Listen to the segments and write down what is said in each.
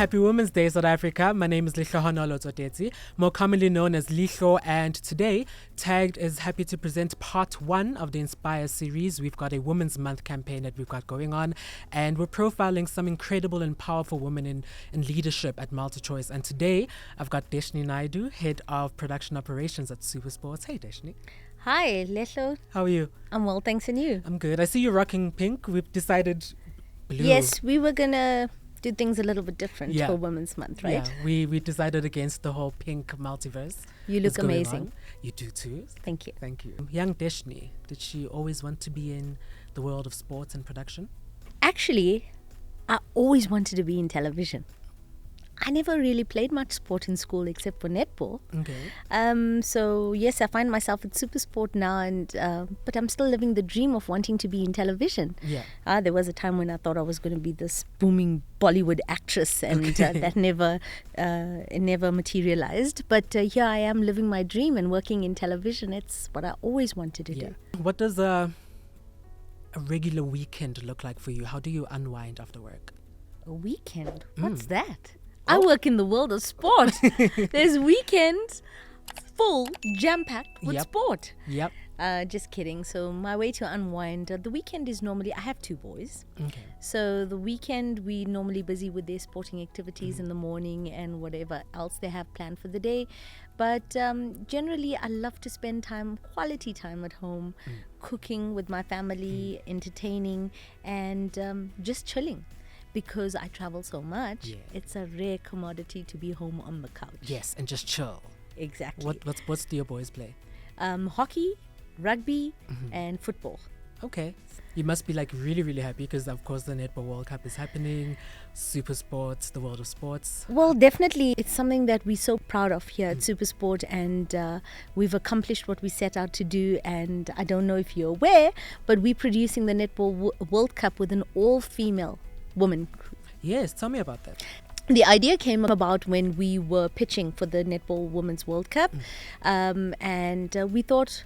Happy Women's Day, South Africa. My name is Lihlo Honolo Tsotetsi, more commonly known as Lihlo, and today Tagged is happy to present part 1 of the Inspire series. We've got a Women's Month campaign that we've got going on, and we're profiling some incredible and powerful women in leadership at Multichoice. And today I've got Dheshnie Naidoo, Head of Production Operations at Supersports. Hey Dheshnie. Hi, Lehlo. How are you? I'm well, thanks, and you? I'm good. I see you rocking pink. We've decided blue. Yes, we were going to do things a little bit different for Women's Month, right? Yeah, we decided against the whole pink multiverse. You look amazing. You do too. Thank you. Thank you. Young Dheshnie, did she always want to be in the world of sports and production? Actually, I always wanted to be in television. I never really played much sport in school except for netball. Okay. So yes, I find myself at Supersport now, and but I'm still living the dream of wanting to be in television. Yeah. There was a time when I thought I was going to be this booming Bollywood actress, and that never materialized. But here I am living my dream and working in television. It's what I always wanted to do. What does a regular weekend look like for you? How do you unwind after work? A weekend? What's that? I work in the world of sport. There's weekends full, jam-packed with sport. Yep. Just kidding. So my way to unwind, the weekend is normally, I have 2 boys. Okay. So the weekend, we normally busy with their sporting activities in the morning and whatever else they have planned for the day. But generally, I love to spend quality time at home, cooking with my family, entertaining, and just chilling. Because I travel so much, it's a rare commodity to be home on the couch. Yes, and just chill. Exactly. What sports do your boys play? Hockey, rugby, and football. Okay. You must be like really, really happy because, of course, the Netball World Cup is happening, Supersports, the world of sports. Well, definitely. It's something that we're so proud of here at Supersport, and we've accomplished what we set out to do. And I don't know if you're aware, but we're producing the Netball World Cup with an all-female woman crew. Yes, tell me about that. The idea came about when we were pitching for the Netball Women's World Cup, and we thought,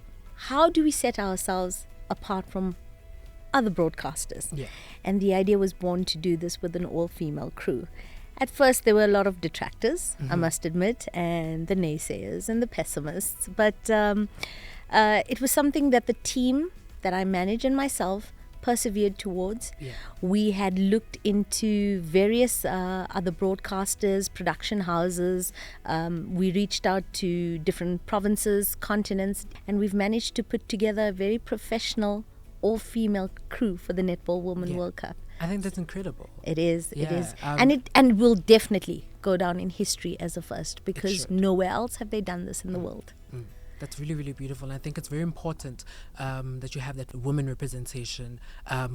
how do we set ourselves apart from other broadcasters? Yeah. And the idea was born to do this with an all-female crew. At first, there were a lot of detractors, I must admit, and the naysayers and the pessimists, but it was something that the team that I manage and myself persevered towards. We had looked into various other broadcasters, production houses. We reached out to different provinces, continents, and we've managed to put together a very professional all-female crew for the Netball Women World Cup. I think that's incredible. It is. It is, and will definitely go down in history as a first, because nowhere else have they done this in the world. That's really, really beautiful. And I think it's very important that you have that women representation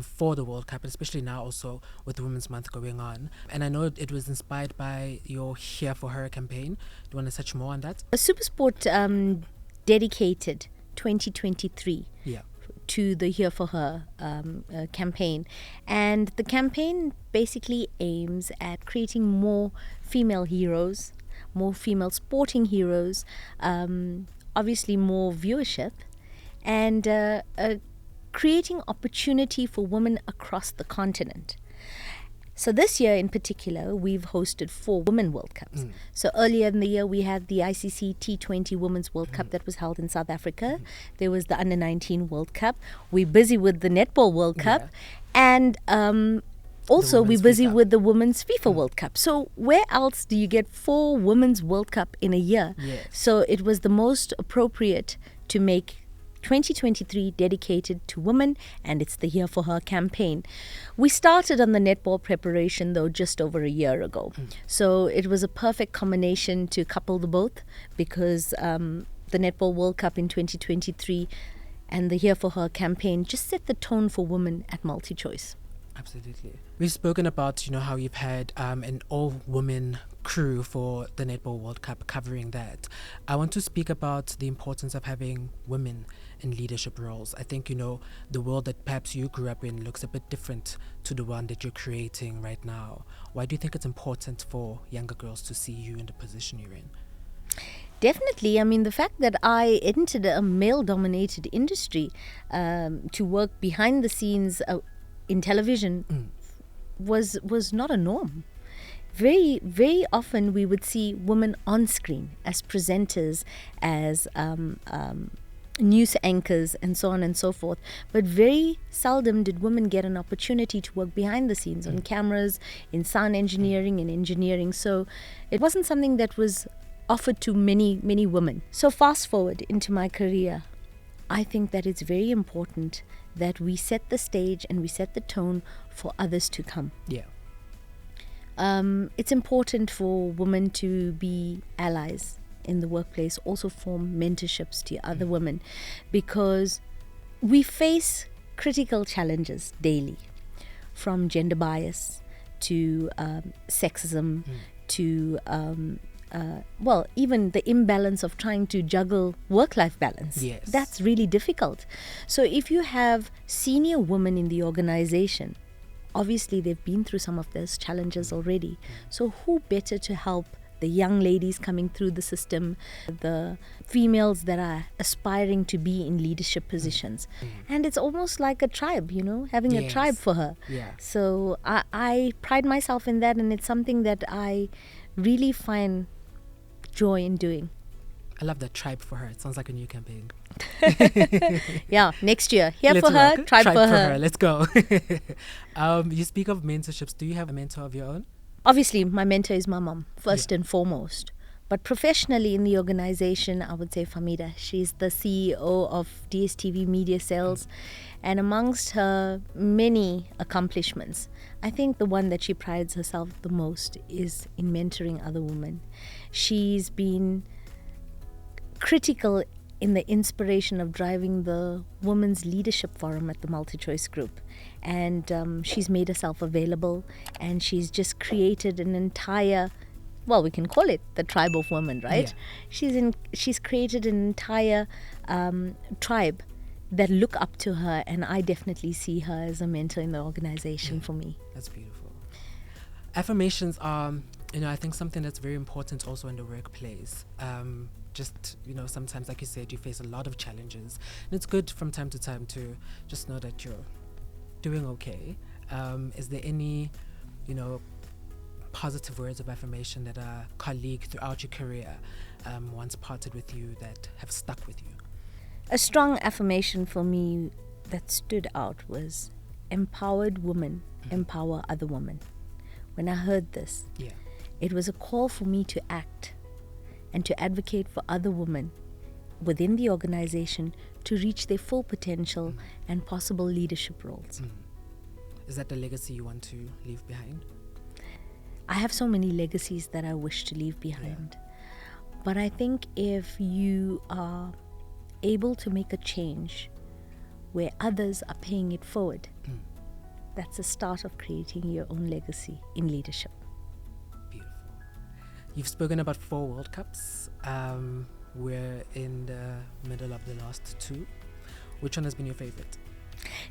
for the World Cup, especially now also with the Women's Month going on. And I know it was inspired by your Here for Her campaign. Do you want to touch more on that? Supersport dedicated 2023 to the Here for Her campaign. And the campaign basically aims at creating more female heroes, more female sporting heroes, obviously more viewership, and creating opportunity for women across the continent. So this year in particular, we've hosted 4 Women World Cups. So earlier in the year, we had the ICC T20 Women's World Cup that was held in South Africa. There was the Under-19 World Cup. We're busy with the Netball World Cup. And also, we're busy with the Women's FIFA World Cup. So where else do you get 4 Women's World Cup in a year? Yes. So it was the most appropriate to make 2023 dedicated to women, and it's the Here for Her campaign. We started on the netball preparation, though, just over a year ago. So it was a perfect combination to couple the both, because the Netball World Cup in 2023 and the Here for Her campaign just set the tone for women at Multichoice. Absolutely. We've spoken about, how you've had an all-women crew for the Netball World Cup covering that. I want to speak about the importance of having women in leadership roles. I think, the world that perhaps you grew up in looks a bit different to the one that you're creating right now. Why do you think it's important for younger girls to see you in the position you're in? Definitely. I mean, the fact that I entered a male-dominated industry to work behind the scenes in television was not a norm. very, very often we would see women on screen as presenters, as news anchors, and so on and so forth. But very seldom did women get an opportunity to work behind the scenes on cameras, in sound engineering and engineering. So it wasn't something that was offered to many, many women. So fast forward into my career, I think that it's very important that we set the stage and we set the tone for others to come. Yeah. It's important for women to be allies in the workplace, also form mentorships to other women, because we face critical challenges daily, from gender bias to sexism to even the imbalance of trying to juggle work-life balance. Yes. That's really difficult. So if you have senior women in the organization, obviously they've been through some of those challenges already. So who better to help the young ladies coming through the system, the females that are aspiring to be in leadership positions? And it's almost like a tribe, having a tribe for her. Yeah. So I pride myself in that, and it's something that I really find joy in doing. I love that, tribe for her. It sounds like a new campaign. Yeah, next year. Here Let's for her, rock. tribe for her. Let's go. You speak of mentorships. Do you have a mentor of your own? Obviously, my mentor is my mom, first and foremost. But professionally in the organization, I would say Famida. She's the CEO of DSTV Media Sales. And amongst her many accomplishments, I think the one that she prides herself the most is in mentoring other women. She's been critical in the inspiration of driving the Women's Leadership Forum at the Multichoice Group. And she's made herself available, and she's just created an entire, we can call it the tribe of women, right? Yeah. She's created an entire tribe that look up to her, and I definitely see her as a mentor in the organization for me. That's beautiful. Affirmations are, I think something that's very important also in the workplace. Just, sometimes, like you said, you face a lot of challenges, and it's good from time to time to just know that you're doing okay. Is there any, positive words of affirmation that a colleague throughout your career once parted with you that have stuck with you? A strong affirmation for me that stood out was, empowered women empower other women. When I heard this, it was a call for me to act and to advocate for other women within the organization to reach their full potential and possible leadership roles. Is that the legacy you want to leave behind? I have so many legacies that I wish to leave behind. But I think if you are able to make a change where others are paying it forward, that's the start of creating your own legacy in leadership. Beautiful. You've spoken about 4 World Cups. We're in the middle of the last 2. Which one has been your favorite?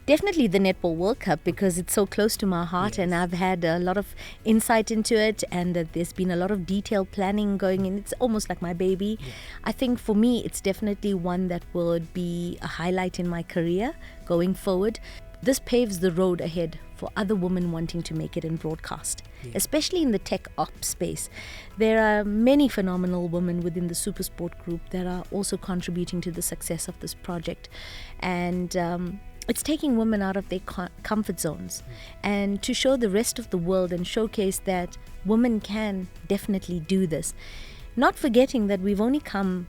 Definitely the Netball World Cup, because it's so close to my heart, and I've had a lot of insight into it, and there's been a lot of detailed planning going in. It's almost like my baby. I think for me, it's definitely one that would be a highlight in my career going forward. This paves the road ahead for other women wanting to make it in broadcast, especially in the tech ops space. There are many phenomenal women within the Supersport group that are also contributing to the success of this project. And it's taking women out of their comfort zones and to show the rest of the world and showcase that women can definitely do this. Not forgetting that we've only come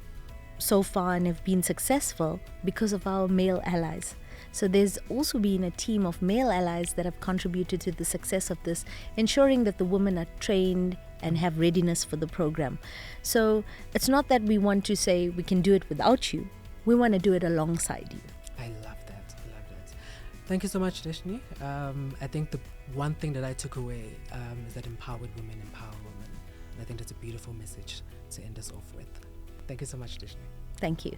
so far and have been successful because of our male allies. So there's also been a team of male allies that have contributed to the success of this, ensuring that the women are trained and have readiness for the program. So it's not that we want to say we can do it without you. We want to do it alongside you. I love that. Thank you so much, Dheshnie. I think the one thing that I took away is that empowered women empower women. And I think that's a beautiful message to end us off with. Thank you so much, Dheshnie. Thank you.